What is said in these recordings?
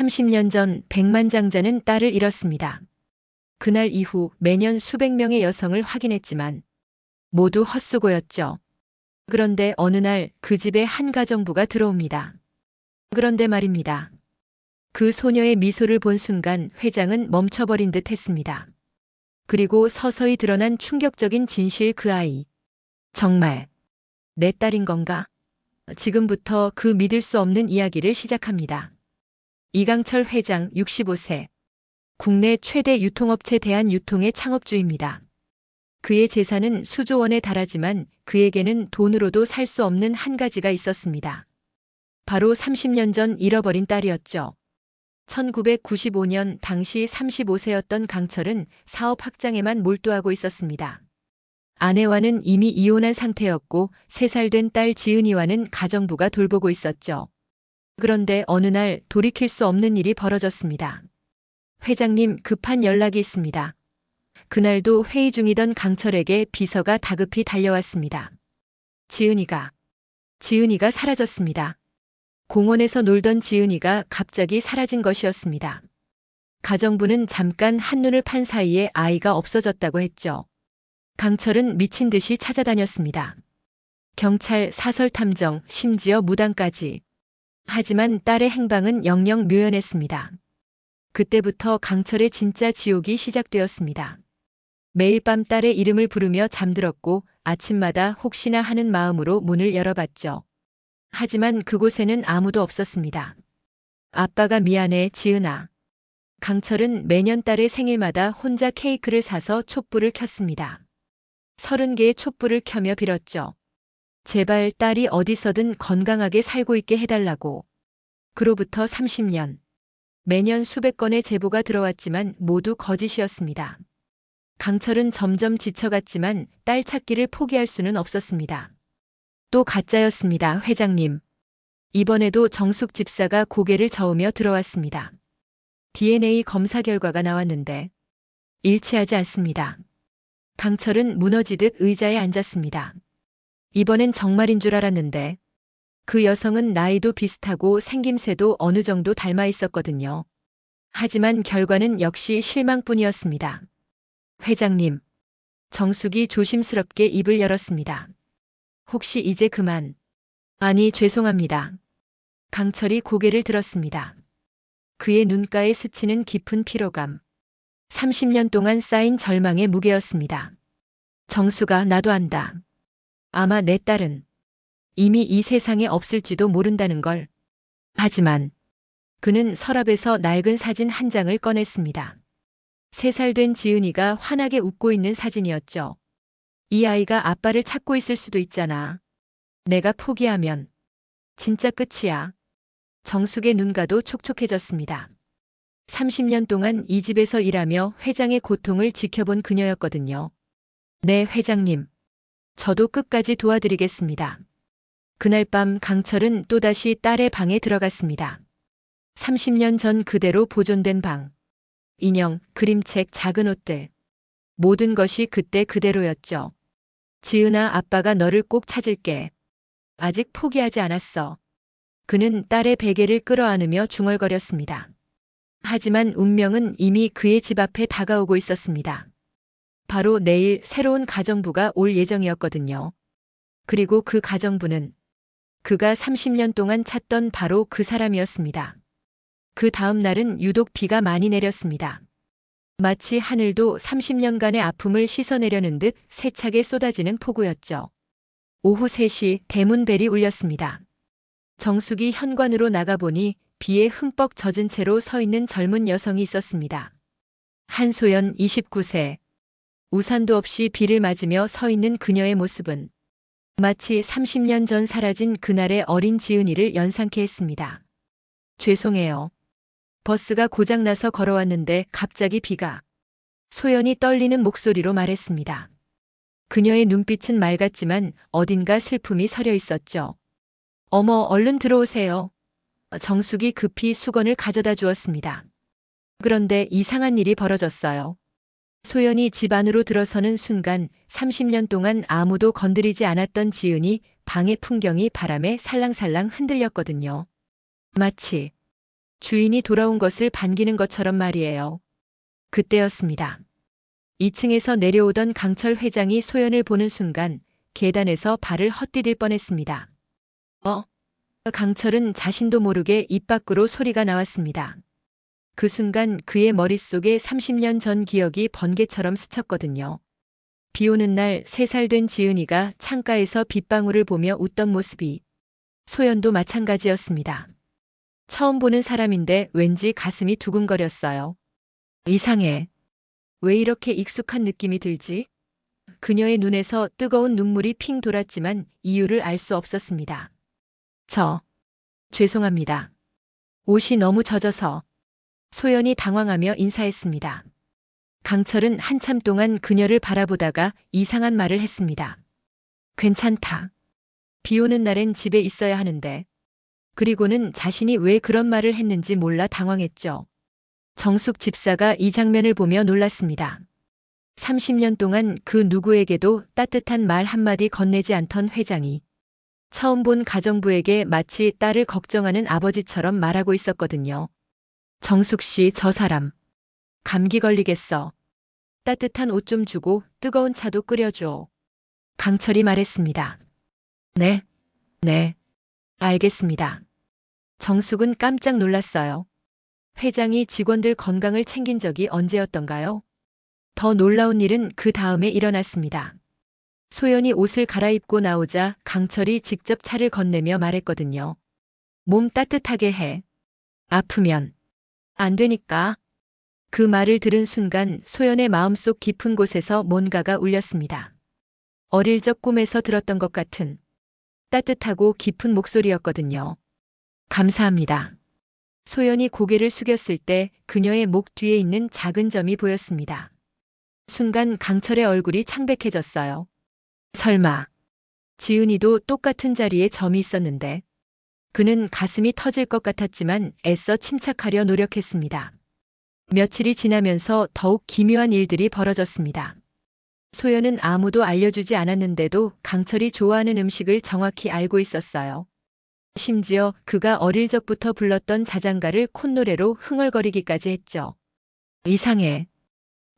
30년 전 백만장자는 딸을 잃었습니다. 그날 이후 매년 수백 명의 여성을 확인했지만 모두 헛수고였죠. 그런데 어느 날 그 집에 한 가정부가 들어옵니다. 그런데 말입니다. 그 소녀의 미소를 본 순간 회장은 멈춰버린 듯 했습니다. 그리고 서서히 드러난 충격적인 진실, 그 아이. 정말 내 딸인 건가? 지금부터 그 믿을 수 없는 이야기를 시작합니다. 이강철 회장 65세. 국내 최대 유통업체 대한유통의 창업주입니다. 그의 재산은 수조 원에 달하지만 그에게는 돈으로도 살 수 없는 한 가지가 있었습니다. 바로 30년 전 잃어버린 딸이었죠. 1995년 당시 35세였던 강철은 사업 확장에만 몰두하고 있었습니다. 아내와는 이미 이혼한 상태였고 3살 된 딸 지은이와는 가정부가 돌보고 있었죠. 그런데 어느 날 돌이킬 수 없는 일이 벌어졌습니다. 회장님, 급한 연락이 있습니다. 그날도 회의 중이던 강철에게 비서가 다급히 달려왔습니다. 지은이가 사라졌습니다. 공원에서 놀던 지은이가 갑자기 사라진 것이었습니다. 가정부는 잠깐 한눈을 판 사이에 아이가 없어졌다고 했죠. 강철은 미친 듯이 찾아다녔습니다. 경찰, 사설 탐정, 심지어 무당까지. 하지만 딸의 행방은 영영 묘연했습니다. 그때부터 강철의 진짜 지옥이 시작되었습니다. 매일 밤 딸의 이름을 부르며 잠들었고 아침마다 혹시나 하는 마음으로 문을 열어봤죠. 하지만 그곳에는 아무도 없었습니다. 아빠가 미안해, 지은아. 강철은 매년 딸의 생일마다 혼자 케이크를 사서 촛불을 켰습니다. 30개의 촛불을 켜며 빌었죠. 제발 딸이 어디서든 건강하게 살고 있게 해달라고. 그로부터 30년. 매년 수백 건의 제보가 들어왔지만 모두 거짓이었습니다. 강철은 점점 지쳐갔지만 딸 찾기를 포기할 수는 없었습니다. 또 가짜였습니다, 회장님. 이번에도 정숙 집사가 고개를 저으며 들어왔습니다. DNA 검사 결과가 나왔는데 일치하지 않습니다. 강철은 무너지듯 의자에 앉았습니다. 이번엔 정말인 줄 알았는데 그 여성은 나이도 비슷하고 생김새도 어느 정도 닮아 있었거든요. 하지만 결과는 역시 실망뿐이었습니다. 회장님. 정숙이 조심스럽게 입을 열었습니다. 혹시 이제 그만. 아니, 죄송합니다. 강철이 고개를 들었습니다. 그의 눈가에 스치는 깊은 피로감. 30년 동안 쌓인 절망의 무게였습니다. 정수가, 나도 안다. 아마 내 딸은 이미 이 세상에 없을지도 모른다는 걸. 하지만 그는 서랍에서 낡은 사진 한 장을 꺼냈습니다. 3살 된 지은이가 환하게 웃고 있는 사진이었죠. 이 아이가 아빠를 찾고 있을 수도 있잖아. 내가 포기하면 진짜 끝이야. 정숙의 눈가도 촉촉해졌습니다. 30년 동안 이 집에서 일하며 회장의 고통을 지켜본 그녀였거든요. 네, 회장님. 저도 끝까지 도와드리겠습니다. 그날 밤 강철은 또다시 딸의 방에 들어갔습니다. 30년 전 그대로 보존된 방. 인형, 그림책, 작은 옷들. 모든 것이 그때 그대로였죠. 지은아, 아빠가 너를 꼭 찾을게. 아직 포기하지 않았어. 그는 딸의 베개를 끌어안으며 중얼거렸습니다. 하지만 운명은 이미 그의 집 앞에 다가오고 있었습니다. 바로 내일 새로운 가정부가 올 예정이었거든요. 그리고 그 가정부는 그가 30년 동안 찾던 바로 그 사람이었습니다. 그 다음 날은 유독 비가 많이 내렸습니다. 마치 하늘도 30년간의 아픔을 씻어내려는 듯 세차게 쏟아지는 폭우였죠. 오후 3시 대문벨이 울렸습니다. 정숙이 현관으로 나가보니 비에 흠뻑 젖은 채로 서 있는 젊은 여성이 있었습니다. 한소연 29세. 우산도 없이 비를 맞으며 서 있는 그녀의 모습은 마치 30년 전 사라진 그날의 어린 지은이를 연상케 했습니다. 죄송해요. 버스가 고장나서 걸어왔는데 갑자기 비가. 소연이 떨리는 목소리로 말했습니다. 그녀의 눈빛은 맑았지만 어딘가 슬픔이 서려 있었죠. 어머, 얼른 들어오세요. 정숙이 급히 수건을 가져다 주었습니다. 그런데 이상한 일이 벌어졌어요. 소연이 집 안으로 들어서는 순간 30년 동안 아무도 건드리지 않았던 지은이 방의 풍경이 바람에 살랑살랑 흔들렸거든요. 마치 주인이 돌아온 것을 반기는 것처럼 말이에요. 그때였습니다. 2층에서 내려오던 강철 회장이 소연을 보는 순간 계단에서 발을 헛디딜 뻔했습니다. 강철은 자신도 모르게 입 밖으로 소리가 나왔습니다. 그 순간 그의 머릿속에 30년 전 기억이 번개처럼 스쳤거든요. 비 오는 날 3살 된 지은이가 창가에서 빗방울을 보며 웃던 모습이 소연도 마찬가지였습니다. 처음 보는 사람인데 왠지 가슴이 두근거렸어요. 이상해. 왜 이렇게 익숙한 느낌이 들지? 그녀의 눈에서 뜨거운 눈물이 핑 돌았지만 이유를 알 수 없었습니다. 죄송합니다. 옷이 너무 젖어서. 소연이 당황하며 인사했습니다. 강철은 한참 동안 그녀를 바라보다가 이상한 말을 했습니다. 괜찮다. 비 오는 날엔 집에 있어야 하는데. 그리고는 자신이 왜 그런 말을 했는지 몰라 당황했죠. 정숙 집사가 이 장면을 보며 놀랐습니다. 30년 동안 그 누구에게도 따뜻한 말 한마디 건네지 않던 회장이 처음 본 가정부에게 마치 딸을 걱정하는 아버지처럼 말하고 있었거든요. 정숙 씨, 저 사람. 감기 걸리겠어. 따뜻한 옷 좀 주고 뜨거운 차도 끓여줘. 강철이 말했습니다. 네. 알겠습니다. 정숙은 깜짝 놀랐어요. 회장이 직원들 건강을 챙긴 적이 언제였던가요? 더 놀라운 일은 그 다음에 일어났습니다. 소연이 옷을 갈아입고 나오자 강철이 직접 차를 건네며 말했거든요. 몸 따뜻하게 해. 아프면 안 되니까. 그 말을 들은 순간 소연의 마음속 깊은 곳에서 뭔가가 울렸습니다. 어릴 적 꿈에서 들었던 것 같은 따뜻하고 깊은 목소리였거든요. 감사합니다. 소연이 고개를 숙였을 때 그녀의 목 뒤에 있는 작은 점이 보였습니다. 순간 강철의 얼굴이 창백해졌어요. 설마 지은이도 똑같은 자리에 점이 있었는데. 그는 가슴이 터질 것 같았지만 애써 침착하려 노력했습니다. 며칠이 지나면서 더욱 기묘한 일들이 벌어졌습니다. 소연은 아무도 알려주지 않았는데도 강철이 좋아하는 음식을 정확히 알고 있었어요. 심지어 그가 어릴 적부터 불렀던 자장가를 콧노래로 흥얼거리기까지 했죠. 이상해.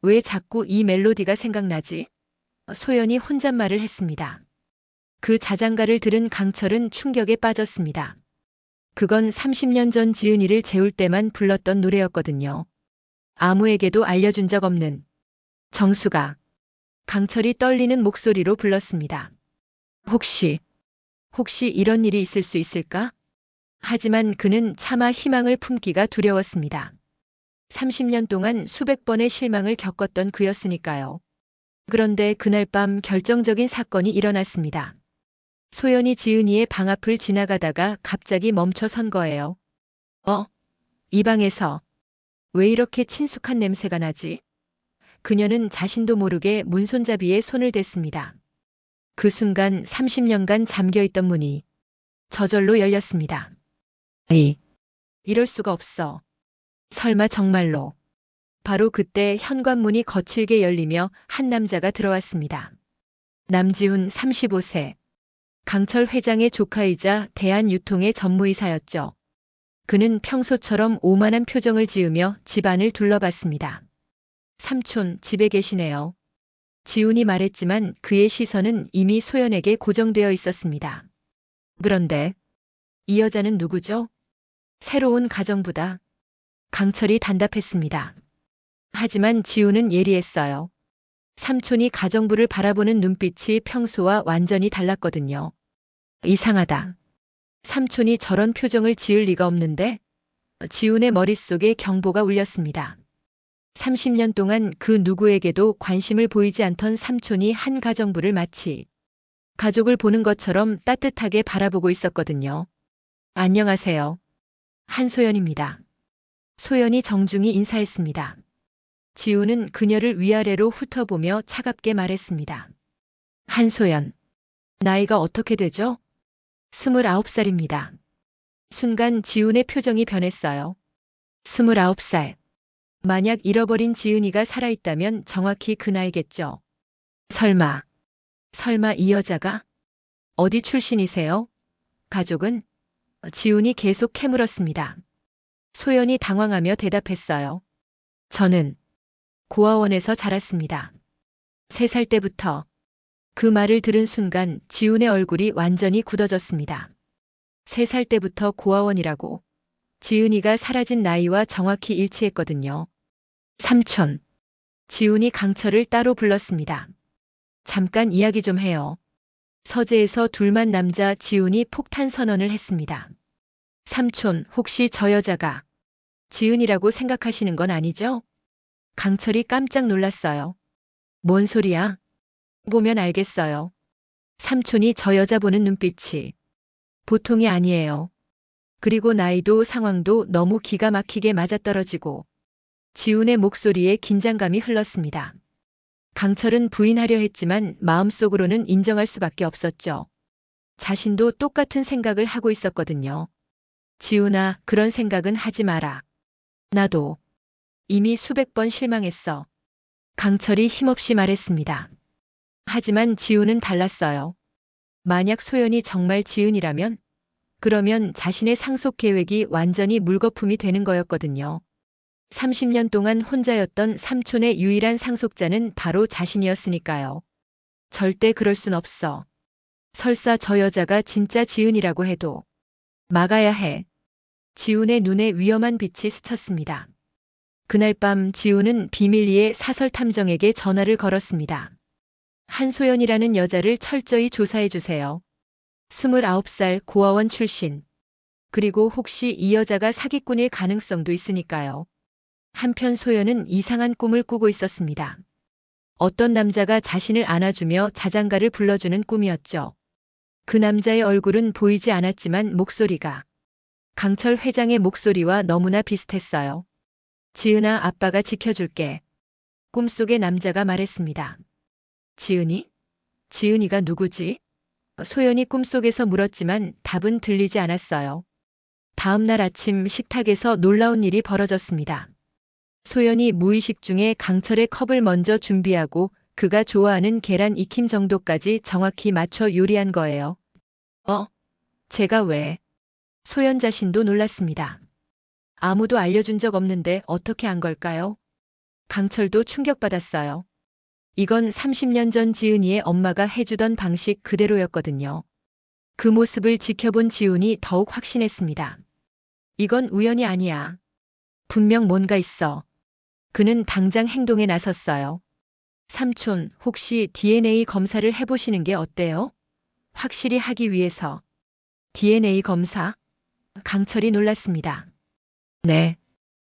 왜 자꾸 이 멜로디가 생각나지? 소연이 혼잣말을 했습니다. 그 자장가를 들은 강철은 충격에 빠졌습니다. 그건 30년 전 지은이를 재울 때만 불렀던 노래였거든요. 아무에게도 알려준 적 없는 정수가. 강철이 떨리는 목소리로 불렀습니다. 혹시 이런 일이 있을 수 있을까? 하지만 그는 차마 희망을 품기가 두려웠습니다. 30년 동안 수백 번의 실망을 겪었던 그였으니까요. 그런데 그날 밤 결정적인 사건이 일어났습니다. 소연이 지은이의 방 앞을 지나가다가 갑자기 멈춰 선 거예요. 이 방에서 왜 이렇게 친숙한 냄새가 나지? 그녀는 자신도 모르게 문손잡이에 손을 댔습니다. 그 순간 30년간 잠겨있던 문이 저절로 열렸습니다. 이럴 수가 없어. 설마 정말로. 바로 그때 현관문이 거칠게 열리며 한 남자가 들어왔습니다. 남지훈 35세. 강철 회장의 조카이자 대한유통의 전무이사였죠. 그는 평소처럼 오만한 표정을 지으며 집안을 둘러봤습니다. 삼촌, 집에 계시네요. 지훈이 말했지만 그의 시선은 이미 소연에게 고정되어 있었습니다. 그런데 이 여자는 누구죠? 새로운 가정부다. 강철이 단답했습니다. 하지만 지훈은 예리했어요. 삼촌이 가정부를 바라보는 눈빛이 평소와 완전히 달랐거든요. 이상하다. 삼촌이 저런 표정을 지을 리가 없는데? 지훈의 머릿속에 경보가 울렸습니다. 30년 동안 그 누구에게도 관심을 보이지 않던 삼촌이 한 가정부를 마치 가족을 보는 것처럼 따뜻하게 바라보고 있었거든요. 안녕하세요. 한소연입니다. 소연이 정중히 인사했습니다. 지훈은 그녀를 위아래로 훑어보며 차갑게 말했습니다. 한소연. 나이가 어떻게 되죠? 29살입니다. 순간 지훈의 표정이 변했어요. 29살. 만약 잃어버린 지은이가 살아있다면 정확히 그 나이겠죠. 설마 이 여자가? 어디 출신이세요? 가족은? 지훈이 계속 캐물었습니다. 소연이 당황하며 대답했어요. 저는 고아원에서 자랐습니다. 3살 때부터. 그 말을 들은 순간 지훈의 얼굴이 완전히 굳어졌습니다. 3살 때부터 고아원이라고. 지은이가 사라진 나이와 정확히 일치했거든요. 삼촌. 지훈이 강철을 따로 불렀습니다. 잠깐 이야기 좀 해요. 서재에서 둘만 남자 지훈이 폭탄 선언을 했습니다. 삼촌, 혹시 저 여자가 지은이라고 생각하시는 건 아니죠? 강철이 깜짝 놀랐어요. 뭔 소리야? 보면 알겠어요. 삼촌이 저 여자 보는 눈빛이 보통이 아니에요. 그리고 나이도 상황도 너무 기가 막히게 맞아떨어지고 지훈의 목소리에 긴장감이 흘렀습니다. 강철은 부인하려 했지만 마음속으로는 인정할 수밖에 없었죠. 자신도 똑같은 생각을 하고 있었거든요. 지훈아, 그런 생각은 하지 마라. 나도 이미 수백 번 실망했어. 강철이 힘없이 말했습니다. 하지만 지훈은 달랐어요. 만약 소연이 정말 지은이라면 그러면 자신의 상속 계획이 완전히 물거품이 되는 거였거든요. 30년 동안 혼자였던 삼촌의 유일한 상속자는 바로 자신이었으니까요. 절대 그럴 순 없어. 설사 저 여자가 진짜 지은이라고 해도 막아야 해. 지훈의 눈에 위험한 빛이 스쳤습니다. 그날 밤 지훈은 비밀리에 사설 탐정에게 전화를 걸었습니다. 한소연이라는 여자를 철저히 조사해 주세요. 29살 고아원 출신. 그리고 혹시 이 여자가 사기꾼일 가능성도 있으니까요. 한편 소연은 이상한 꿈을 꾸고 있었습니다. 어떤 남자가 자신을 안아주며 자장가를 불러주는 꿈이었죠. 그 남자의 얼굴은 보이지 않았지만 목소리가 강철 회장의 목소리와 너무나 비슷했어요. 지은아, 아빠가 지켜줄게. 꿈속의 남자가 말했습니다. 지은이? 지은이가 누구지? 소연이 꿈속에서 물었지만 답은 들리지 않았어요. 다음 날 아침 식탁에서 놀라운 일이 벌어졌습니다. 소연이 무의식 중에 강철의 컵을 먼저 준비하고 그가 좋아하는 계란 익힘 정도까지 정확히 맞춰 요리한 거예요. 제가 왜? 소연 자신도 놀랐습니다. 아무도 알려준 적 없는데 어떻게 한 걸까요? 강철도 충격받았어요. 이건 30년 전 지은이의 엄마가 해주던 방식 그대로였거든요. 그 모습을 지켜본 지훈이 더욱 확신했습니다. 이건 우연이 아니야. 분명 뭔가 있어. 그는 당장 행동에 나섰어요. 삼촌, 혹시 DNA 검사를 해보시는 게 어때요? 확실히 하기 위해서. DNA 검사? 강철이 놀랐습니다. 네.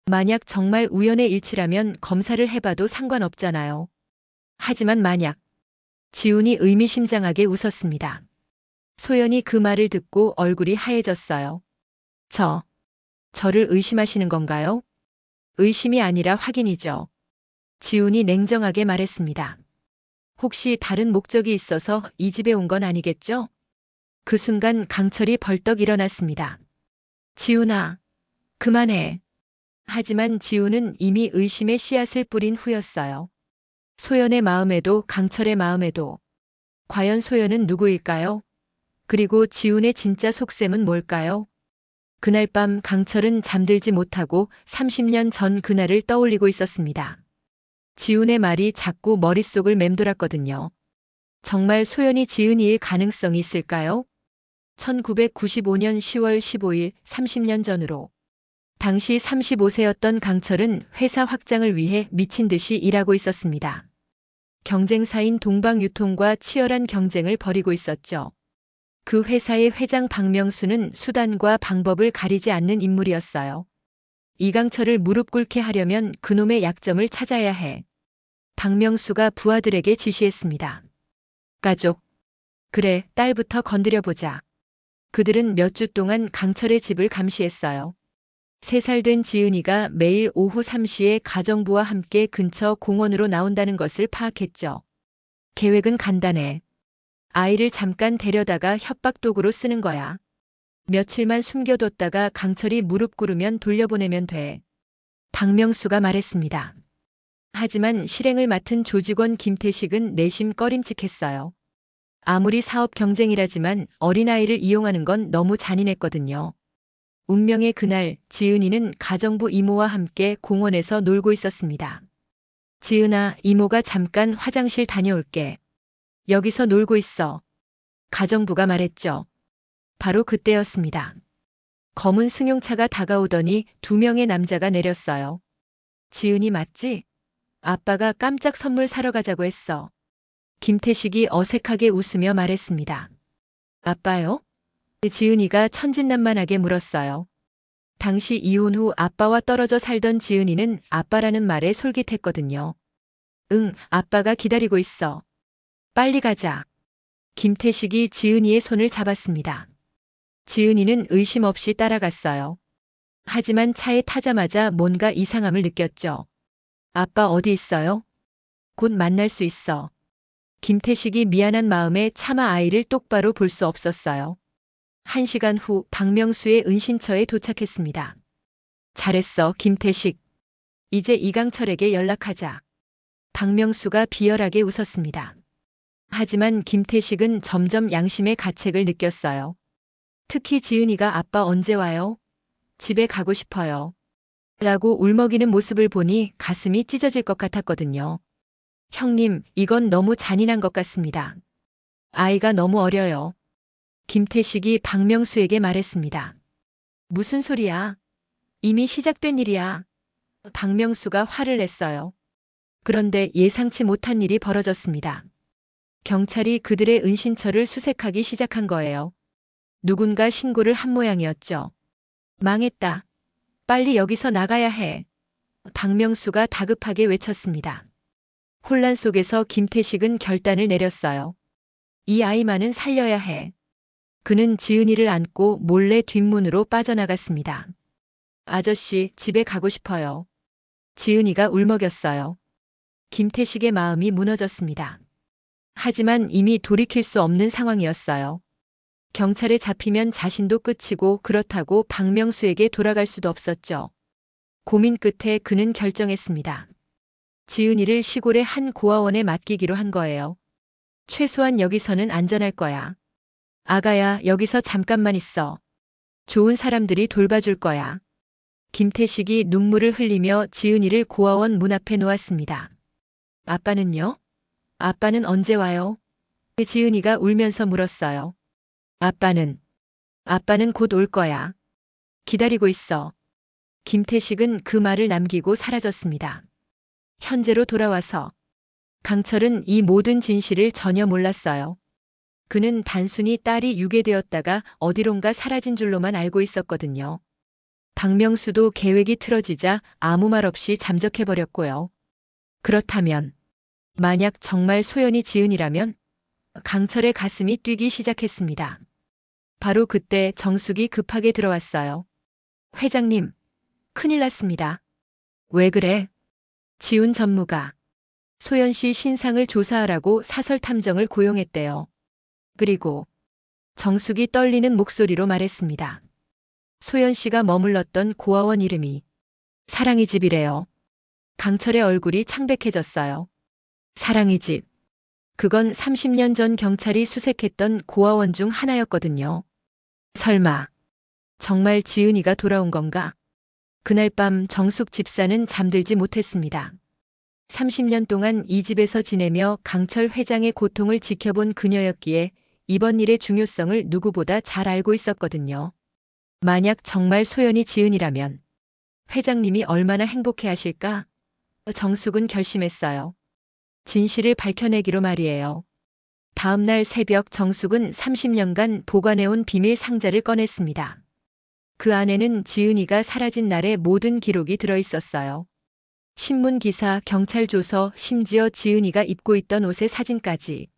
만약 정말 우연의 일치라면 검사를 해봐도 상관없잖아요. 하지만 만약. 지훈이 의미심장하게 웃었습니다. 소연이 그 말을 듣고 얼굴이 하얘졌어요. 저를 의심하시는 건가요? 의심이 아니라 확인이죠. 지훈이 냉정하게 말했습니다. 혹시 다른 목적이 있어서 이 집에 온 건 아니겠죠? 그 순간 강철이 벌떡 일어났습니다. 지훈아, 그만해. 하지만 지훈은 이미 의심의 씨앗을 뿌린 후였어요. 소연의 마음에도 강철의 마음에도. 과연 소연은 누구일까요? 그리고 지훈의 진짜 속셈은 뭘까요? 그날 밤 강철은 잠들지 못하고 30년 전 그날을 떠올리고 있었습니다. 지훈의 말이 자꾸 머릿속을 맴돌았거든요. 정말 소연이 지은이일 가능성이 있을까요? 1995년 10월 15일 30년 전으로. 당시 35세였던 강철은 회사 확장을 위해 미친 듯이 일하고 있었습니다. 경쟁사인 동방유통과 치열한 경쟁을 벌이고 있었죠. 그 회사의 회장 박명수는 수단과 방법을 가리지 않는 인물이었어요. 이강철을 무릎 꿇게 하려면 그놈의 약점을 찾아야 해. 박명수가 부하들에게 지시했습니다. 가족. 그래, 딸부터 건드려보자. 그들은 몇 주 동안 강철의 집을 감시했어요. 3살 된 지은이가 매일 오후 3시에 가정부와 함께 근처 공원으로 나온다는 것을 파악했죠. 계획은 간단해. 아이를 잠깐 데려다가 협박도구로 쓰는 거야. 며칠만 숨겨뒀다가 강철이 무릎 꿇으면 돌려보내면 돼. 박명수가 말했습니다. 하지만 실행을 맡은 조직원 김태식은 내심 꺼림칙했어요. 아무리 사업 경쟁이라지만 어린아이를 이용하는 건 너무 잔인했거든요. 운명의 그날 지은이는 가정부 이모와 함께 공원에서 놀고 있었습니다. 지은아, 이모가 잠깐 화장실 다녀올게. 여기서 놀고 있어. 가정부가 말했죠. 바로 그때였습니다. 검은 승용차가 다가오더니 두 명의 남자가 내렸어요. 지은이 맞지? 아빠가 깜짝 선물 사러 가자고 했어. 김태식이 어색하게 웃으며 말했습니다. 아빠요? 지은이가 천진난만하게 물었어요. 당시 이혼 후 아빠와 떨어져 살던 지은이는 아빠라는 말에 솔깃했거든요. 응, 아빠가 기다리고 있어. 빨리 가자. 김태식이 지은이의 손을 잡았습니다. 지은이는 의심 없이 따라갔어요. 하지만 차에 타자마자 뭔가 이상함을 느꼈죠. 아빠 어디 있어요? 곧 만날 수 있어. 김태식이 미안한 마음에 차마 아이를 똑바로 볼 수 없었어요. 1시간 후 박명수의 은신처에 도착했습니다. 잘했어, 김태식. 이제 이강철에게 연락하자. 박명수가 비열하게 웃었습니다. 하지만 김태식은 점점 양심의 가책을 느꼈어요. 특히 지은이가 아빠 언제 와요? 집에 가고 싶어요. 라고 울먹이는 모습을 보니 가슴이 찢어질 것 같았거든요. 형님, 이건 너무 잔인한 것 같습니다. 아이가 너무 어려요. 김태식이 박명수에게 말했습니다. 무슨 소리야? 이미 시작된 일이야. 박명수가 화를 냈어요. 그런데 예상치 못한 일이 벌어졌습니다. 경찰이 그들의 은신처를 수색하기 시작한 거예요. 누군가 신고를 한 모양이었죠. 망했다. 빨리 여기서 나가야 해. 박명수가 다급하게 외쳤습니다. 혼란 속에서 김태식은 결단을 내렸어요. 이 아이만은 살려야 해. 그는 지은이를 안고 몰래 뒷문으로 빠져나갔습니다. 아저씨, 집에 가고 싶어요. 지은이가 울먹였어요. 김태식의 마음이 무너졌습니다. 하지만 이미 돌이킬 수 없는 상황이었어요. 경찰에 잡히면 자신도 끝이고 그렇다고 박명수에게 돌아갈 수도 없었죠. 고민 끝에 그는 결정했습니다. 지은이를 시골의 한 고아원에 맡기기로 한 거예요. 최소한 여기서는 안전할 거야. 아가야, 여기서 잠깐만 있어. 좋은 사람들이 돌봐줄 거야. 김태식이 눈물을 흘리며 지은이를 고아원 문 앞에 놓았습니다. 아빠는요? 아빠는 언제 와요? 지은이가 울면서 물었어요. 아빠는 곧 올 거야. 기다리고 있어. 김태식은 그 말을 남기고 사라졌습니다. 현재로 돌아와서 강철은 이 모든 진실을 전혀 몰랐어요. 그는 단순히 딸이 유괴되었다가 어디론가 사라진 줄로만 알고 있었거든요. 박명수도 계획이 틀어지자 아무 말 없이 잠적해버렸고요. 그렇다면 만약 정말 소연이 지은이라면 강철의 가슴이 뛰기 시작했습니다. 바로 그때 정숙이 급하게 들어왔어요. 회장님, 큰일 났습니다. 왜 그래? 지훈 전무가 소연 씨 신상을 조사하라고 사설 탐정을 고용했대요. 그리고 정숙이 떨리는 목소리로 말했습니다. 소연 씨가 머물렀던 고아원 이름이 사랑의 집이래요. 강철의 얼굴이 창백해졌어요. 사랑의 집. 그건 30년 전 경찰이 수색했던 고아원 중 하나였거든요. 설마 정말 지은이가 돌아온 건가? 그날 밤 정숙 집사는 잠들지 못했습니다. 30년 동안 이 집에서 지내며 강철 회장의 고통을 지켜본 그녀였기에 이번 일의 중요성을 누구보다 잘 알고 있었거든요. 만약 정말 소연이 지은이라면 회장님이 얼마나 행복해하실까? 정숙은 결심했어요. 진실을 밝혀내기로 말이에요. 다음 날 새벽 정숙은 30년간 보관해온 비밀 상자를 꺼냈습니다. 그 안에는 지은이가 사라진 날의 모든 기록이 들어있었어요. 신문 기사, 경찰 조서, 심지어 지은이가 입고 있던 옷의 사진까지.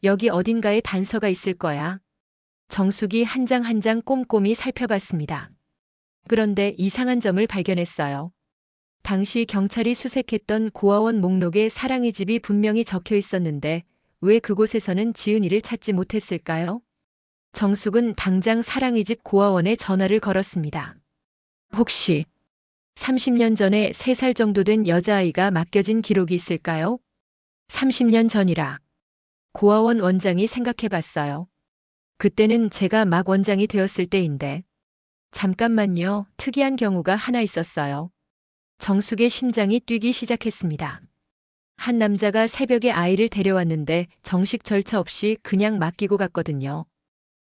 여기 어딘가에 단서가 있을 거야. 정숙이 한 장 한 장 꼼꼼히 살펴봤습니다. 그런데 이상한 점을 발견했어요. 당시 경찰이 수색했던 고아원 목록에 사랑의 집이 분명히 적혀 있었는데 왜 그곳에서는 지은이를 찾지 못했을까요? 정숙은 당장 사랑의 집 고아원에 전화를 걸었습니다. 혹시 30년 전에 3살 정도 된 여자아이가 맡겨진 기록이 있을까요? 30년 전이라. 고아원 원장이 생각해봤어요. 그때는 제가 막 원장이 되었을 때인데. 잠깐만요. 특이한 경우가 하나 있었어요. 정숙의 심장이 뛰기 시작했습니다. 한 남자가 새벽에 아이를 데려왔는데 정식 절차 없이 그냥 맡기고 갔거든요.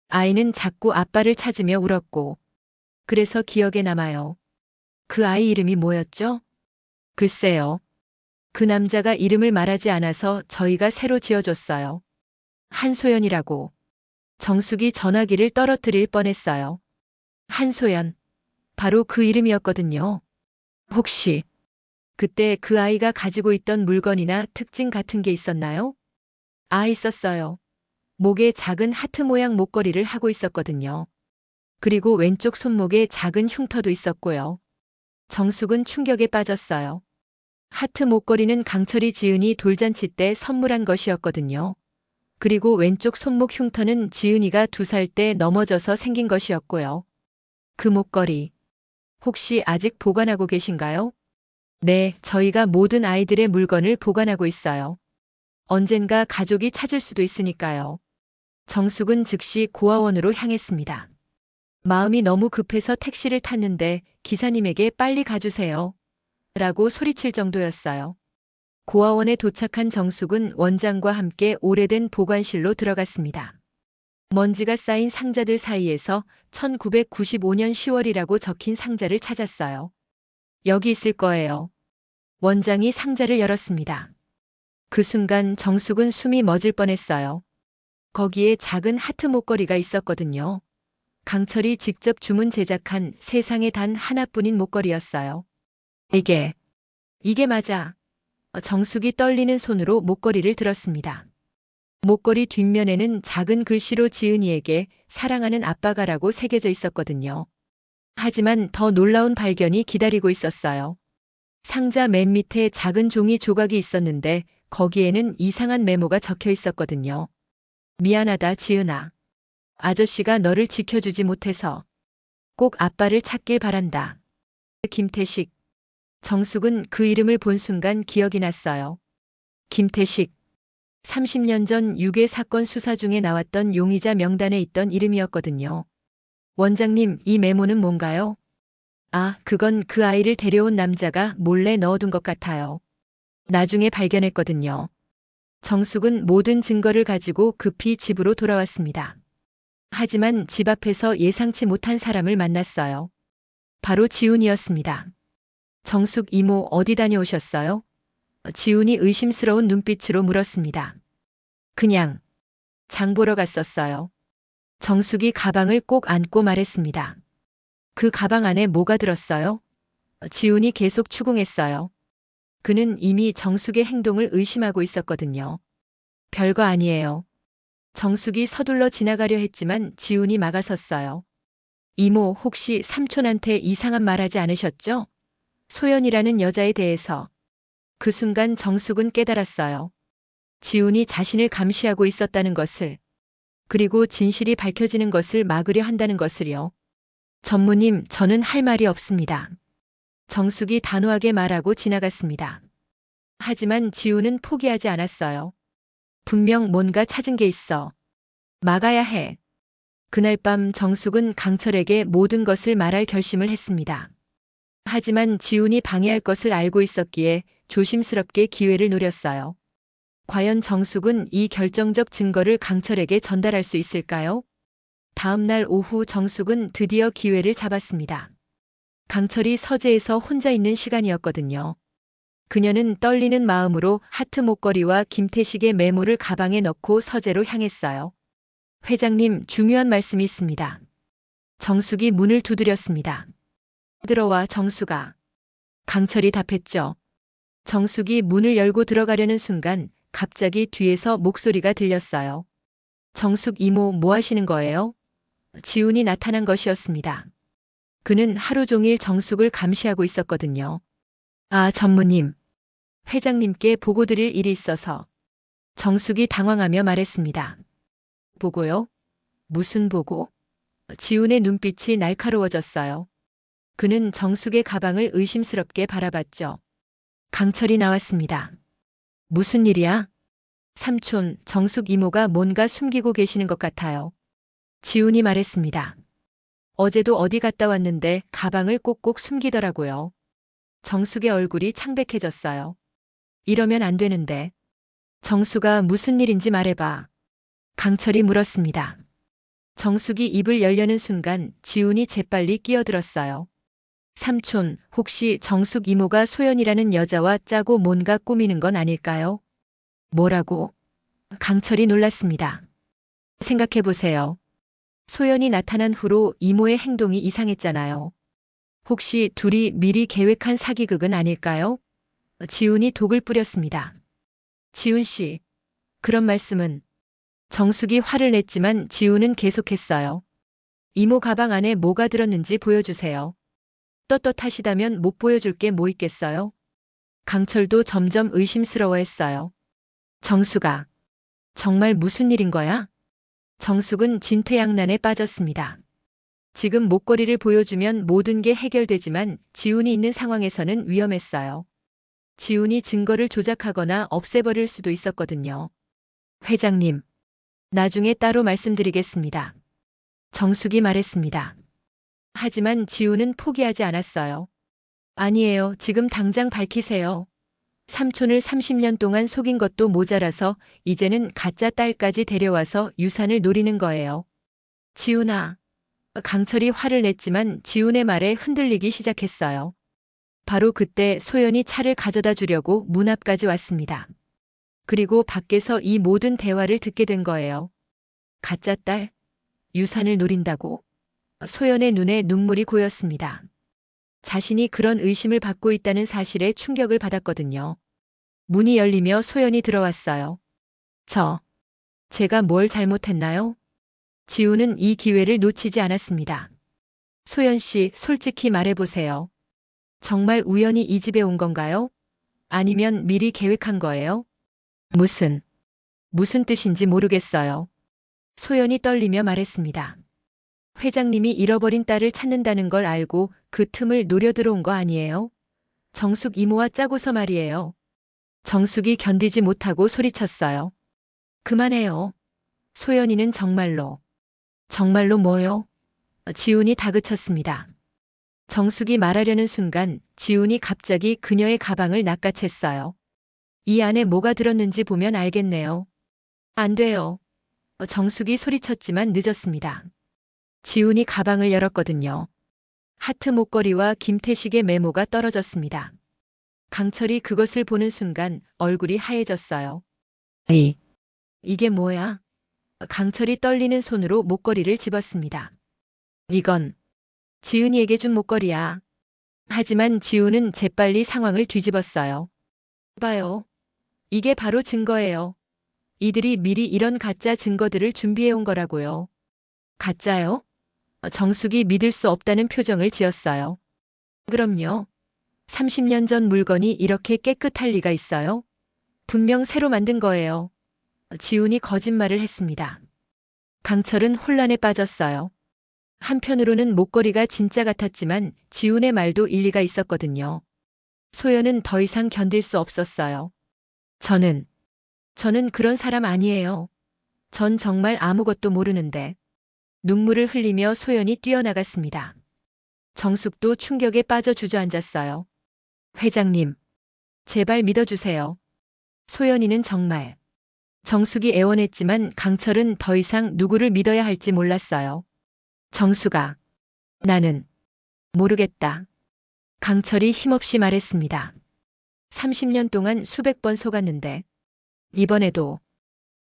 아이는 자꾸 아빠를 찾으며 울었고, 그래서 기억에 남아요. 그 아이 이름이 뭐였죠? 글쎄요. 그 남자가 이름을 말하지 않아서 저희가 새로 지어줬어요. 한소연이라고. 정숙이 전화기를 떨어뜨릴 뻔했어요. 한소연. 바로 그 이름이었거든요. 혹시 그때 그 아이가 가지고 있던 물건이나 특징 같은 게 있었나요? 아, 있었어요. 목에 작은 하트 모양 목걸이를 하고 있었거든요. 그리고 왼쪽 손목에 작은 흉터도 있었고요. 정숙은 충격에 빠졌어요. 하트 목걸이는 강철이 지은이 돌잔치 때 선물한 것이었거든요. 그리고 왼쪽 손목 흉터는 지은이가 2살 때 넘어져서 생긴 것이었고요. 그 목걸이, 혹시 아직 보관하고 계신가요? 네, 저희가 모든 아이들의 물건을 보관하고 있어요. 언젠가 가족이 찾을 수도 있으니까요. 정숙은 즉시 고아원으로 향했습니다. 마음이 너무 급해서 택시를 탔는데 기사님에게 빨리 가주세요. 라고 소리칠 정도였어요. 고아원에 도착한 정숙은 원장과 함께 오래된 보관실로 들어갔습니다. 먼지가 쌓인 상자들 사이에서 1995년 10월이라고 적힌 상자를 찾았어요. 여기 있을 거예요. 원장이 상자를 열었습니다. 그 순간 정숙은 숨이 멎을 뻔했어요. 거기에 작은 하트 목걸이가 있었거든요. 강철이 직접 주문 제작한 세상에 단 하나뿐인 목걸이였어요. 이게 맞아. 정숙이 떨리는 손으로 목걸이를 들었습니다. 목걸이 뒷면에는 작은 글씨로 지은이에게 사랑하는 아빠가라고 새겨져 있었거든요. 하지만 더 놀라운 발견이 기다리고 있었어요. 상자 맨 밑에 작은 종이 조각이 있었는데 거기에는 이상한 메모가 적혀 있었거든요. 미안하다, 지은아. 아저씨가 너를 지켜주지 못해서 꼭 아빠를 찾길 바란다. 김태식. 정숙은 그 이름을 본 순간 기억이 났어요. 김태식. 30년 전 유괴 사건 수사 중에 나왔던 용의자 명단에 있던 이름이었거든요. 원장님, 이 메모는 뭔가요? 아, 그건 그 아이를 데려온 남자가 몰래 넣어둔 것 같아요. 나중에 발견했거든요. 정숙은 모든 증거를 가지고 급히 집으로 돌아왔습니다. 하지만 집 앞에서 예상치 못한 사람을 만났어요. 바로 지훈이었습니다. 정숙 이모, 어디 다녀오셨어요? 지훈이 의심스러운 눈빛으로 물었습니다. 그냥 장 보러 갔었어요. 정숙이 가방을 꼭 안고 말했습니다. 그 가방 안에 뭐가 들었어요? 지훈이 계속 추궁했어요. 그는 이미 정숙의 행동을 의심하고 있었거든요. 별거 아니에요. 정숙이 서둘러 지나가려 했지만 지훈이 막아섰어요. 이모, 혹시 삼촌한테 이상한 말 하지 않으셨죠? 소연이라는 여자에 대해서. 그 순간 정숙은 깨달았어요. 지훈이 자신을 감시하고 있었다는 것을, 그리고 진실이 밝혀지는 것을 막으려 한다는 것을요. 전무님, 저는 할 말이 없습니다. 정숙이 단호하게 말하고 지나갔습니다. 하지만 지훈은 포기하지 않았어요. 분명 뭔가 찾은 게 있어. 막아야 해. 그날 밤 정숙은 강철에게 모든 것을 말할 결심을 했습니다. 하지만 지훈이 방해할 것을 알고 있었기에 조심스럽게 기회를 노렸어요. 과연 정숙은 이 결정적 증거를 강철에게 전달할 수 있을까요? 다음 날 오후 정숙은 드디어 기회를 잡았습니다. 강철이 서재에서 혼자 있는 시간이었거든요. 그녀는 떨리는 마음으로 하트 목걸이와 김태식의 메모를 가방에 넣고 서재로 향했어요. 회장님, 중요한 말씀이 있습니다. 정숙이 문을 두드렸습니다. 들어와, 정숙아. 강철이 답했죠. 정숙이 문을 열고 들어가려는 순간 갑자기 뒤에서 목소리가 들렸어요. 정숙 이모, 뭐 하시는 거예요? 지훈이 나타난 것이었습니다. 그는 하루 종일 정숙을 감시하고 있었거든요. 아, 전무님. 회장님께 보고 드릴 일이 있어서. 정숙이 당황하며 말했습니다. 보고요? 무슨 보고? 지훈의 눈빛이 날카로워졌어요. 그는 정숙의 가방을 의심스럽게 바라봤죠. 강철이 나왔습니다. 무슨 일이야? 삼촌, 정숙 이모가 뭔가 숨기고 계시는 것 같아요. 지훈이 말했습니다. 어제도 어디 갔다 왔는데 가방을 꼭꼭 숨기더라고요. 정숙의 얼굴이 창백해졌어요. 이러면 안 되는데. 정수가 무슨 일인지 말해봐. 강철이 물었습니다. 정숙이 입을 열려는 순간 지훈이 재빨리 끼어들었어요. 삼촌, 혹시 정숙 이모가 소연이라는 여자와 짜고 뭔가 꾸미는 건 아닐까요? 뭐라고? 강철이 놀랐습니다. 생각해보세요. 소연이 나타난 후로 이모의 행동이 이상했잖아요. 혹시 둘이 미리 계획한 사기극은 아닐까요? 지훈이 독을 뿌렸습니다. 지훈 씨, 그런 말씀은. 정숙이 화를 냈지만 지훈은 계속했어요. 이모 가방 안에 뭐가 들었는지 보여주세요. 떳떳하시다면 못 보여줄 게 뭐 있겠어요? 강철도 점점 의심스러워했어요. 정숙아, 정말 무슨 일인 거야? 정숙은 진퇴양난에 빠졌습니다. 지금 목걸이를 보여주면 모든 게 해결되지만 지훈이 있는 상황에서는 위험했어요. 지훈이 증거를 조작하거나 없애버릴 수도 있었거든요. 회장님, 나중에 따로 말씀드리겠습니다. 정숙이 말했습니다. 하지만 지훈은 포기하지 않았어요. 아니에요. 지금 당장 밝히세요. 삼촌을 30년 동안 속인 것도 모자라서 이제는 가짜 딸까지 데려와서 유산을 노리는 거예요. 지훈아. 강철이 화를 냈지만 지훈의 말에 흔들리기 시작했어요. 바로 그때 소연이 차를 가져다 주려고 문 앞까지 왔습니다. 그리고 밖에서 이 모든 대화를 듣게 된 거예요. 가짜 딸? 유산을 노린다고? 소연의 눈에 눈물이 고였습니다. 자신이 그런 의심을 받고 있다는 사실에 충격을 받았거든요. 문이 열리며 소연이 들어왔어요. 제가 뭘 잘못했나요? 지훈은 이 기회를 놓치지 않았습니다. 소연 씨, 솔직히 말해보세요. 정말 우연히 이 집에 온 건가요? 아니면 미리 계획한 거예요? 무슨 뜻인지 모르겠어요. 소연이 떨리며 말했습니다. 회장님이 잃어버린 딸을 찾는다는 걸 알고 그 틈을 노려 들어온 거 아니에요? 정숙 이모와 짜고서 말이에요. 정숙이 견디지 못하고 소리쳤어요. 그만해요. 소연이는 정말로 뭐요? 지훈이 다그쳤습니다. 정숙이 말하려는 순간 지훈이 갑자기 그녀의 가방을 낚아챘어요. 이 안에 뭐가 들었는지 보면 알겠네요. 안 돼요. 정숙이 소리쳤지만 늦었습니다. 지훈이 가방을 열었거든요. 하트 목걸이와 김태식의 메모가 떨어졌습니다. 강철이 그것을 보는 순간 얼굴이 하얘졌어요. 이게 뭐야? 강철이 떨리는 손으로 목걸이를 집었습니다. 이건 지훈이에게 준 목걸이야. 하지만 지훈은 재빨리 상황을 뒤집었어요. 봐요. 이게 바로 증거예요. 이들이 미리 이런 가짜 증거들을 준비해온 거라고요. 가짜요? 정숙이 믿을 수 없다는 표정을 지었어요. 그럼요. 30년 전 물건이 이렇게 깨끗할 리가 있어요? 분명 새로 만든 거예요. 지훈이 거짓말을 했습니다. 강철은 혼란에 빠졌어요. 한편으로는 목걸이가 진짜 같았지만 지훈의 말도 일리가 있었거든요. 소연은 더 이상 견딜 수 없었어요. 저는 그런 사람 아니에요. 전 정말 아무것도 모르는데. 눈물을 흘리며 소연이 뛰어나갔습니다. 정숙도 충격에 빠져 주저앉았어요. 회장님, 제발 믿어주세요. 소연이는 정말. 정숙이 애원했지만 강철은 더 이상 누구를 믿어야 할지 몰랐어요. 정숙아, 나는 모르겠다. 강철이 힘없이 말했습니다. 30년 동안 수백 번 속았는데 이번에도.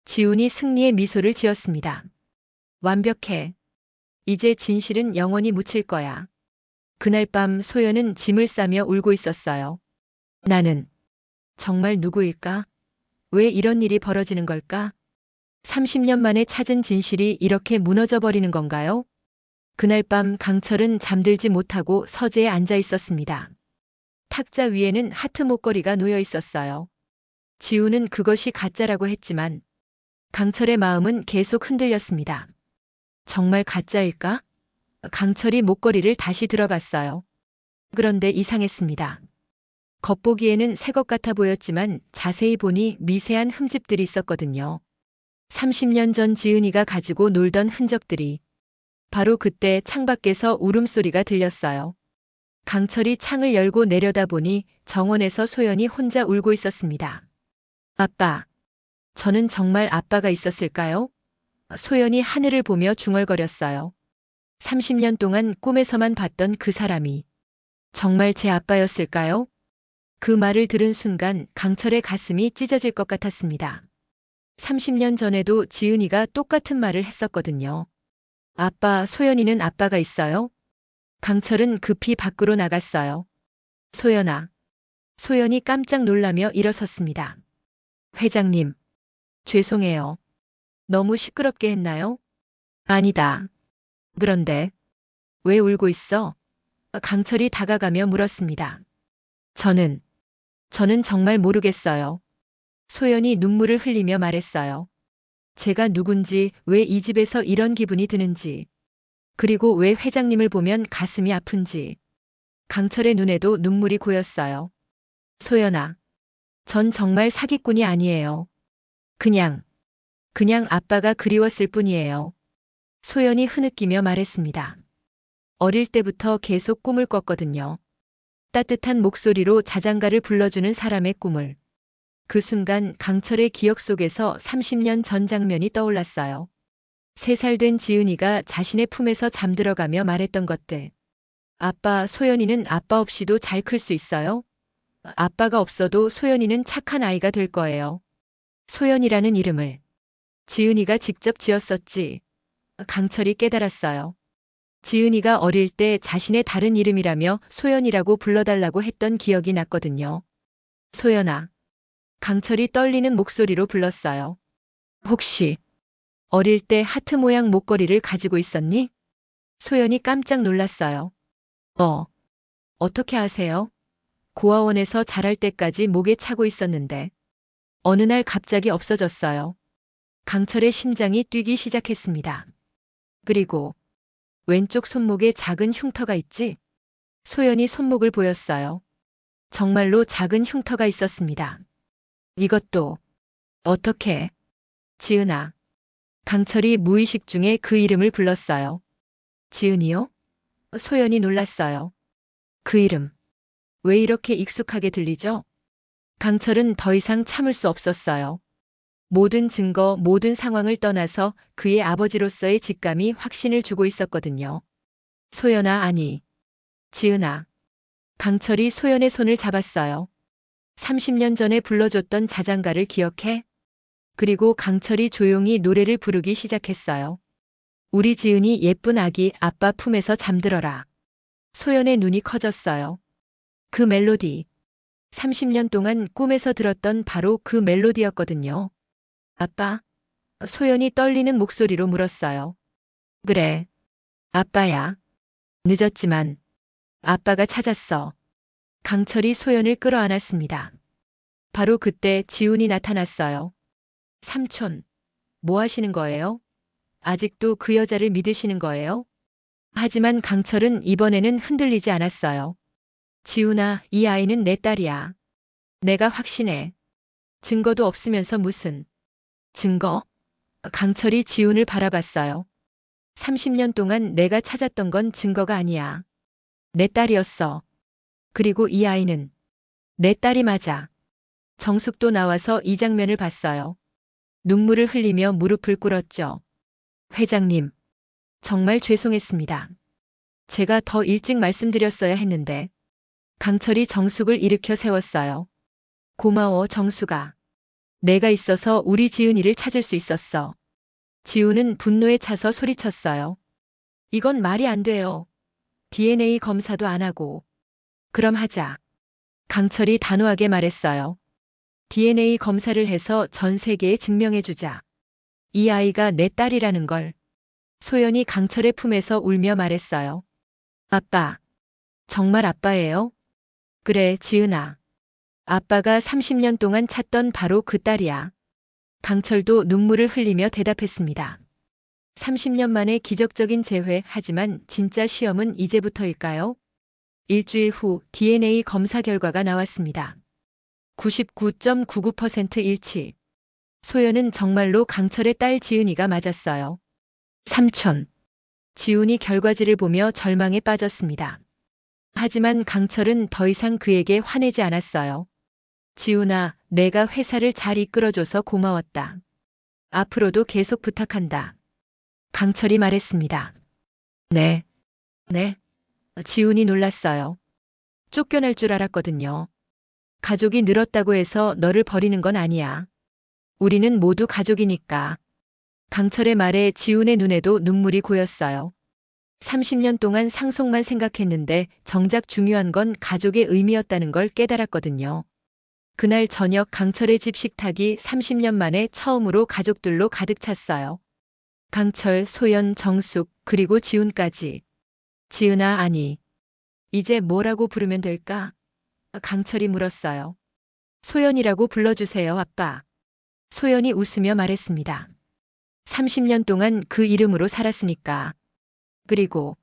지훈이 승리의 미소를 지었습니다. 완벽해. 이제 진실은 영원히 묻힐 거야. 그날 밤 소연은 짐을 싸며 울고 있었어요. 나는 정말 누구일까? 왜 이런 일이 벌어지는 걸까? 30년 만에 찾은 진실이 이렇게 무너져 버리는 건가요? 그날 밤 강철은 잠들지 못하고 서재에 앉아 있었습니다. 탁자 위에는 하트 목걸이가 놓여 있었어요. 지훈은 그것이 가짜라고 했지만 강철의 마음은 계속 흔들렸습니다. 정말 가짜일까? 강철이 목걸이를 다시 들어봤어요. 그런데 이상했습니다. 겉보기에는 새 것 같아 보였지만 자세히 보니 미세한 흠집들이 있었거든요. 30년 전 지은이가 가지고 놀던 흔적들이. 바로 그때 창밖에서 울음소리가 들렸어요. 강철이 창을 열고 내려다보니 정원에서 소연이 혼자 울고 있었습니다. 아빠, 저는 정말 아빠가 있었을까요? 소연이 하늘을 보며 중얼거렸어요. 30년 동안 꿈에서만 봤던 그 사람이 정말 제 아빠였을까요? 그 말을 들은 순간 강철의 가슴이 찢어질 것 같았습니다. 30년 전에도 지은이가 똑같은 말을 했었거든요. 아빠, 소연이는 아빠가 있어요? 강철은 급히 밖으로 나갔어요. 소연아. 소연이 깜짝 놀라며 일어섰습니다. 회장님, 죄송해요. 너무 시끄럽게 했나요? 아니다. 그런데 왜 울고 있어? 강철이 다가가며 물었습니다. 저는 정말 모르겠어요. 소연이 눈물을 흘리며 말했어요. 제가 누군지, 왜 이 집에서 이런 기분이 드는지, 그리고 왜 회장님을 보면 가슴이 아픈지. 강철의 눈에도 눈물이 고였어요. 소연아, 전 정말 사기꾼이 아니에요. 그냥 아빠가 그리웠을 뿐이에요. 소연이 흐느끼며 말했습니다. 어릴 때부터 계속 꿈을 꿨거든요. 따뜻한 목소리로 자장가를 불러주는 사람의 꿈을. 그 순간 강철의 기억 속에서 30년 전 장면이 떠올랐어요. 3살 된 지은이가 자신의 품에서 잠들어가며 말했던 것들. 아빠, 소연이는 아빠 없이도 잘 클 수 있어요? 아빠가 없어도 소연이는 착한 아이가 될 거예요. 소연이라는 이름을 지은이가 직접 지었었지. 강철이 깨달았어요. 지은이가 어릴 때 자신의 다른 이름이라며 소연이라고 불러달라고 했던 기억이 났거든요. 소연아. 강철이 떨리는 목소리로 불렀어요. 혹시 어릴 때 하트 모양 목걸이를 가지고 있었니? 소연이 깜짝 놀랐어요. 어떻게 아세요? 고아원에서 자랄 때까지 목에 차고 있었는데 어느 날 갑자기 없어졌어요. 강철의 심장이 뛰기 시작했습니다. 그리고 왼쪽 손목에 작은 흉터가 있지? 소연이 손목을 보였어요. 정말로 작은 흉터가 있었습니다. 이것도 어떻게? 지은아. 강철이 무의식 중에 그 이름을 불렀어요. 지은이요? 소연이 놀랐어요. 그 이름. 왜 이렇게 익숙하게 들리죠? 강철은 더 이상 참을 수 없었어요. 모든 증거, 모든 상황을 떠나서 그의 아버지로서의 직감이 확신을 주고 있었거든요. 소연아, 아니. 지은아. 강철이 소연의 손을 잡았어요. 30년 전에 불러줬던 자장가를 기억해? 그리고 강철이 조용히 노래를 부르기 시작했어요. 우리 지은이 예쁜 아기 아빠 품에서 잠들어라. 소연의 눈이 커졌어요. 그 멜로디. 30년 동안 꿈에서 들었던 바로 그 멜로디였거든요. 아빠? 소연이 떨리는 목소리로 물었어요. 그래. 아빠야. 늦었지만 아빠가 찾았어. 강철이 소연을 끌어안았습니다. 바로 그때 지훈이 나타났어요. 삼촌, 뭐 하시는 거예요? 아직도 그 여자를 믿으시는 거예요? 하지만 강철은 이번에는 흔들리지 않았어요. 지훈아, 이 아이는 내 딸이야. 내가 확신해. 증거도 없으면서 무슨 증거? 강철이 지훈을 바라봤어요. 30년 동안 내가 찾았던 건 증거가 아니야. 내 딸이었어. 그리고 이 아이는 내 딸이 맞아. 정숙도 나와서 이 장면을 봤어요. 눈물을 흘리며 무릎을 꿇었죠. 회장님, 정말 죄송했습니다. 제가 더 일찍 말씀드렸어야 했는데. 강철이 정숙을 일으켜 세웠어요. 고마워, 정숙아. 내가 있어서 우리 지은이를 찾을 수 있었어. 지훈은 분노에 차서 소리쳤어요. 이건 말이 안 돼요. DNA 검사도 안 하고. 그럼 하자. 강철이 단호하게 말했어요. DNA 검사를 해서 전 세계에 증명해주자. 이 아이가 내 딸이라는 걸. 소연이 강철의 품에서 울며 말했어요. 아빠. 정말 아빠예요? 그래, 지은아. 아빠가 30년 동안 찾던 바로 그 딸이야. 강철도 눈물을 흘리며 대답했습니다. 30년 만에 기적적인 재회, 하지만 진짜 시험은 이제부터일까요? 일주일 후 DNA 검사 결과가 나왔습니다. 99.99% 일치. 소연은 정말로 강철의 딸 지은이가 맞았어요. 삼촌. 지훈이 결과지를 보며 절망에 빠졌습니다. 하지만 강철은 더 이상 그에게 화내지 않았어요. 지훈아, 내가 회사를 잘 이끌어줘서 고마웠다. 앞으로도 계속 부탁한다. 강철이 말했습니다. 네. 네. 지훈이 놀랐어요. 쫓겨날 줄 알았거든요. 가족이 늘었다고 해서 너를 버리는 건 아니야. 우리는 모두 가족이니까. 강철의 말에 지훈의 눈에도 눈물이 고였어요. 30년 동안 상속만 생각했는데 정작 중요한 건 가족의 의미였다는 걸 깨달았거든요. 그날 저녁 강철의 집 식탁이 30년 만에 처음으로 가족들로 가득 찼어요. 강철, 소연, 정숙, 그리고 지훈까지. 지은아, 아니. 이제 뭐라고 부르면 될까? 강철이 물었어요. 소연이라고 불러주세요, 아빠. 소연이 웃으며 말했습니다. 30년 동안 그 이름으로 살았으니까. 그리고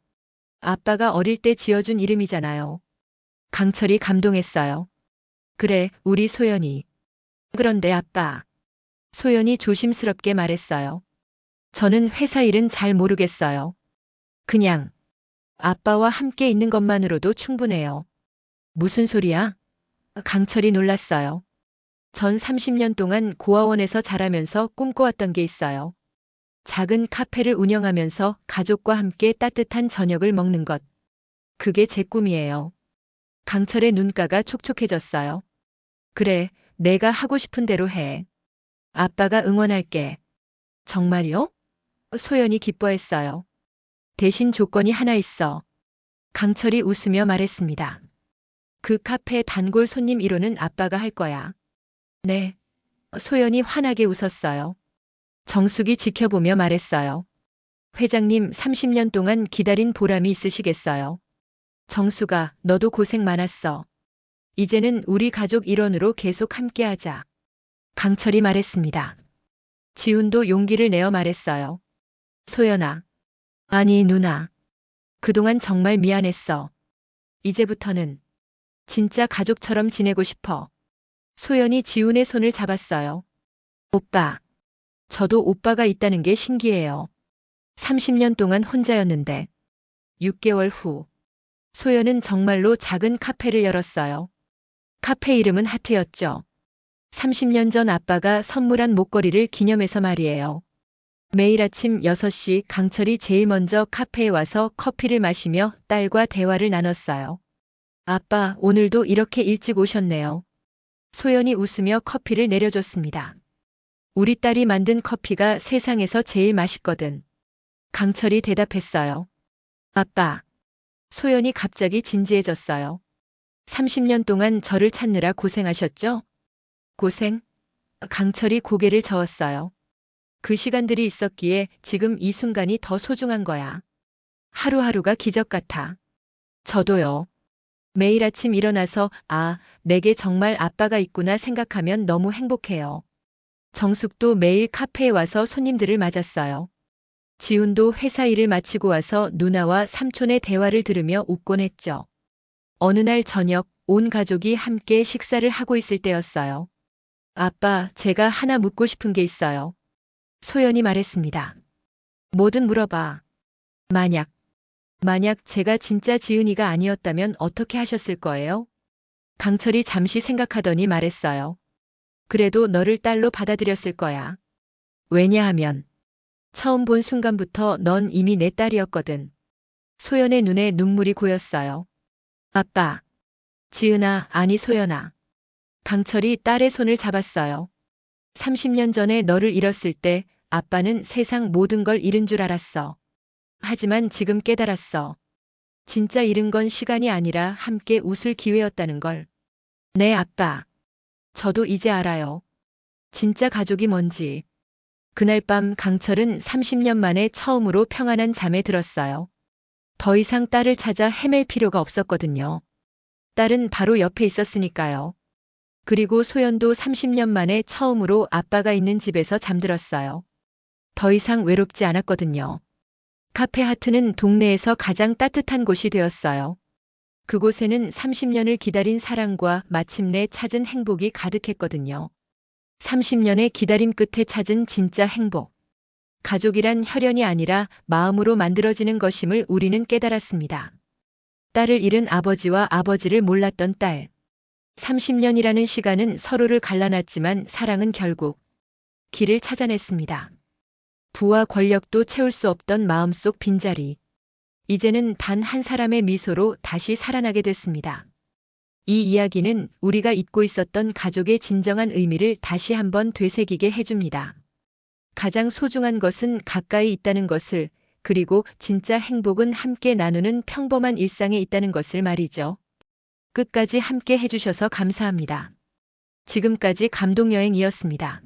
아빠가 어릴 때 지어준 이름이잖아요. 강철이 감동했어요. 그래, 우리 소연이. 그런데 아빠. 소연이 조심스럽게 말했어요. 저는 회사 일은 잘 모르겠어요. 그냥 아빠와 함께 있는 것만으로도 충분해요. 무슨 소리야? 강철이 놀랐어요. 전 30년 동안 고아원에서 자라면서 꿈꿔왔던 게 있어요. 작은 카페를 운영하면서 가족과 함께 따뜻한 저녁을 먹는 것. 그게 제 꿈이에요. 강철의 눈가가 촉촉해졌어요. 그래, 내가 하고 싶은 대로 해. 아빠가 응원할게. 정말요? 소연이 기뻐했어요. 대신 조건이 하나 있어. 강철이 웃으며 말했습니다. 그 카페 단골 손님 1호는 아빠가 할 거야. 네. 소연이 환하게 웃었어요. 정숙이 지켜보며 말했어요. 회장님 30년 동안 기다린 보람이 있으시겠어요. 정숙아, 너도 고생 많았어. 이제는 우리 가족 일원으로 계속 함께하자. 강철이 말했습니다. 지훈도 용기를 내어 말했어요. 소연아. 아니, 누나. 그동안 정말 미안했어. 이제부터는 진짜 가족처럼 지내고 싶어. 소연이 지훈의 손을 잡았어요. 오빠. 저도 오빠가 있다는 게 신기해요. 30년 동안 혼자였는데. 6개월 후. 소연은 정말로 작은 카페를 열었어요. 카페 이름은 하트였죠. 30년 전 아빠가 선물한 목걸이를 기념해서 말이에요. 매일 아침 6시 강철이 제일 먼저 카페에 와서 커피를 마시며 딸과 대화를 나눴어요. 아빠, 오늘도 이렇게 일찍 오셨네요. 소연이 웃으며 커피를 내려줬습니다. 우리 딸이 만든 커피가 세상에서 제일 맛있거든. 강철이 대답했어요. 아빠. 소연이 갑자기 진지해졌어요. 30년 동안 저를 찾느라 고생하셨죠? 고생? 강철이 고개를 저었어요. 그 시간들이 있었기에 지금 이 순간이 더 소중한 거야. 하루하루가 기적 같아. 저도요. 매일 아침 일어나서 내게 정말 아빠가 있구나 생각하면 너무 행복해요. 정숙도 매일 카페에 와서 손님들을 맞았어요. 지훈도 회사 일을 마치고 와서 누나와 삼촌의 대화를 들으며 웃곤 했죠. 어느 날 저녁 온 가족이 함께 식사를 하고 있을 때였어요. 아빠, 제가 하나 묻고 싶은 게 있어요. 소연이 말했습니다. 뭐든 물어봐. 만약 제가 진짜 지은이가 아니었다면 어떻게 하셨을 거예요? 강철이 잠시 생각하더니 말했어요. 그래도 너를 딸로 받아들였을 거야. 왜냐하면 처음 본 순간부터 넌 이미 내 딸이었거든. 소연의 눈에 눈물이 고였어요. 아빠. 지은아, 아니 소연아. 강철이 딸의 손을 잡았어요. 30년 전에 너를 잃었을 때 아빠는 세상 모든 걸 잃은 줄 알았어. 하지만 지금 깨달았어. 진짜 잃은 건 시간이 아니라 함께 웃을 기회였다는 걸. 네, 아빠. 저도 이제 알아요. 진짜 가족이 뭔지. 그날 밤 강철은 30년 만에 처음으로 평안한 잠에 들었어요. 더 이상 딸을 찾아 헤맬 필요가 없었거든요. 딸은 바로 옆에 있었으니까요. 그리고 소연도 30년 만에 처음으로 아빠가 있는 집에서 잠들었어요. 더 이상 외롭지 않았거든요. 카페 하트는 동네에서 가장 따뜻한 곳이 되었어요. 그곳에는 30년을 기다린 사랑과 마침내 찾은 행복이 가득했거든요. 30년의 기다림 끝에 찾은 진짜 행복. 가족이란 혈연이 아니라 마음으로 만들어지는 것임을 우리는 깨달았습니다. 딸을 잃은 아버지와 아버지를 몰랐던 딸. 30년이라는 시간은 서로를 갈라놨지만 사랑은 결국 길을 찾아냈습니다. 부와 권력도 채울 수 없던 마음속 빈자리. 이제는 단 한 사람의 미소로 다시 살아나게 됐습니다. 이 이야기는 우리가 잊고 있었던 가족의 진정한 의미를 다시 한번 되새기게 해줍니다. 가장 소중한 것은 가까이 있다는 것을, 그리고 진짜 행복은 함께 나누는 평범한 일상에 있다는 것을 말이죠. 끝까지 함께 해주셔서 감사합니다. 지금까지 감동여행이었습니다.